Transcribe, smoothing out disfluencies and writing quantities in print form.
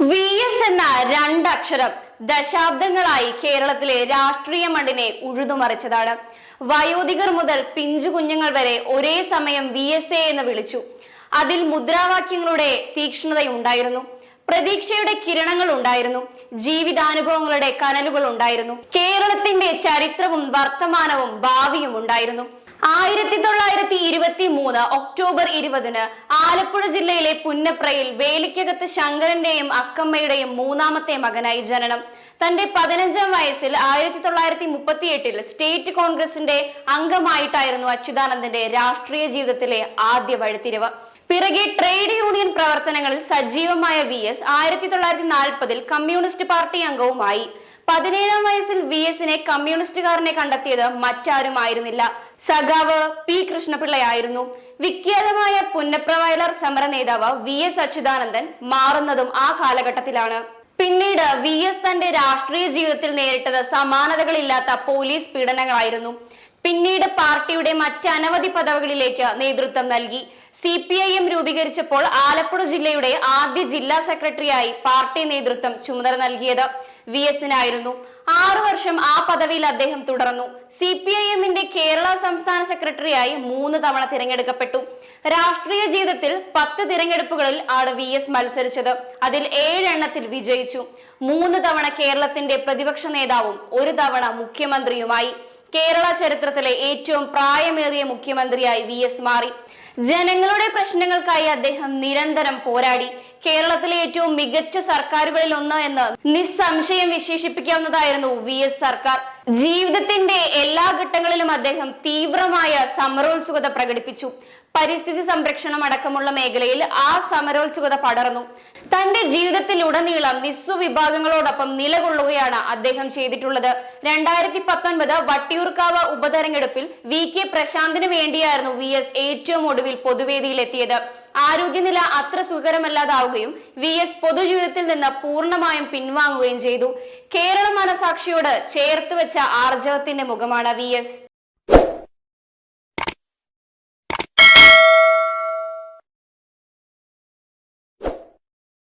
VS എന്ന രണ്ടക്ഷരം ദശാബ്ദങ്ങളായി കേരളത്തിലെ രാഷ്ട്രീയ മണ്ണിനെ ഉഴുതുമറിച്ചതാണ്. വയോധികർ മുതൽ പിഞ്ചു കുഞ്ഞുങ്ങൾ വരെ ഒരേ സമയം VSA എന്ന് വിളിച്ചു. അതിൽ മുദ്രാവാക്യങ്ങളുടെ തീക്ഷ്ണതയുണ്ടായിരുന്നു, പ്രതീക്ഷയുടെ കിരണങ്ങൾ ഉണ്ടായിരുന്നു, ജീവിതാനുഭവങ്ങളുടെ കനലുകൾ ഉണ്ടായിരുന്നു. കേരളത്തിന്റെ ചരിത്രവും വർത്തമാനവും ഭാവിയും ഉണ്ടായിരുന്നു. 1923 ഒക്ടോബർ 20 ആലപ്പുഴ ജില്ലയിലെ പുന്നപ്രയിൽ വേലിക്കകത്ത് ശങ്കരന്റെയും അക്കമ്മയുടെയും മൂന്നാമത്തെ മകനായി ജനനം. തന്റെ 15ാം വയസ്സിൽ 1938 സ്റ്റേറ്റ് കോൺഗ്രസിന്റെ അംഗമായിട്ടായിരുന്നു അച്യുതാനന്ദന്റെ രാഷ്ട്രീയ ജീവിതത്തിലെ ആദ്യ വഴിത്തിരിവ്. പിറകെ ട്രേഡ് യൂണിയൻ പ്രവർത്തനങ്ങളിൽ സജീവമായ VS 1940 കമ്മ്യൂണിസ്റ്റ് പാർട്ടി അംഗവുമായി. 17ാം വയസ്സിൽ VSനെ കമ്മ്യൂണിസ്റ്റുകാരനെ കണ്ടെത്തിയത് മറ്റാരുമായിരുന്നില്ല, സഖാവ് P കൃഷ്ണപിള്ളയായിരുന്നു. വിഖ്യാതമായ പുന്നപ്ര വയലാർ സമര നേതാവ് VS അച്യുതാനന്ദൻ മാറുന്നതും ആ കാലഘട്ടത്തിലാണ്. പിന്നീട് VS തന്റെ രാഷ്ട്രീയ ജീവിതത്തിൽ നേരിട്ടത് സമാനതകളില്ലാത്ത പോലീസ് പീഡനങ്ങളായിരുന്നു. പിന്നീട് പാർട്ടിയുടെ മറ്റനവധി പദവികളിലേക്ക് നേതൃത്വം നൽകി. CPIM രൂപീകരിച്ചപ്പോൾ ആലപ്പുഴ ജില്ലയുടെ ആദ്യ ജില്ലാ സെക്രട്ടറിയായി പാർട്ടി നേതൃത്വം ചുമതല നൽകിയത് VSനായിരുന്നു. 6 വർഷം ആ പദവിയിൽ അദ്ദേഹം തുടർന്നു. CPIMന്റെ കേരള സംസ്ഥാന സെക്രട്ടറിയായി 3 തവണ തിരഞ്ഞെടുക്കപ്പെട്ടു. രാഷ്ട്രീയ ജീവിതത്തിൽ 10 തിരഞ്ഞെടുപ്പുകളിൽ ആണ് VS മത്സരിച്ചത്. അതിൽ 7 എണ്ണത്തിൽ വിജയിച്ചു. 3 തവണ കേരളത്തിന്റെ പ്രതിപക്ഷ നേതാവും 1 തവണ മുഖ്യമന്ത്രിയുമായി. കേരള ചരിത്രത്തിലെ ഏറ്റവും പ്രായമേറിയ മുഖ്യമന്ത്രിയായി VS മാറി. ജനങ്ങളുടെ പ്രശ്നങ്ങൾക്കായി അദ്ദേഹം നിരന്തരം പോരാടി. കേരളത്തിലെ ഏറ്റവും മികച്ച സർക്കാരുകളിൽ ഒന്ന് എന്ന് നിസ്സംശയം വിശേഷിപ്പിക്കാവുന്നതായിരുന്നു VS സർക്കാർ. ജീവിതത്തിന്റെ എല്ലാ ഘട്ടങ്ങളിലും അദ്ദേഹം തീവ്രമായ സമരോത്സുകത പ്രകടിപ്പിച്ചു. പരിസ്ഥിതി സംരക്ഷണം അടക്കമുള്ള മേഖലയിൽ ആ സമരോത്സുകത പടർന്നു. തന്റെ ജീവിതത്തിലുടനീളം നിസ്സുവിഭാഗങ്ങളോടൊപ്പം നിലകൊള്ളുകയാണ് അദ്ദേഹം ചെയ്തിട്ടുള്ളത്. 2019 വട്ടിയൂർക്കാവ് ഉപതെരഞ്ഞെടുപ്പിൽ VK പ്രശാന്തിന് വേണ്ടിയായിരുന്നു VS ഏറ്റവും ഒടുവിൽ പൊതുവേദിയിലെത്തിയത്. ആരോഗ്യനില അത്ര സുഖകരമല്ലാതാവുകയും VS പൊതുജീവിതത്തിൽ നിന്ന് പൂർണ്ണമായും പിൻവാങ്ങുകയും ചെയ്തു. കേരള മനസാക്ഷിയോട് ചേർത്ത് വെച്ച ആർജവത്തിന്റെ മുഖമാണ് VS.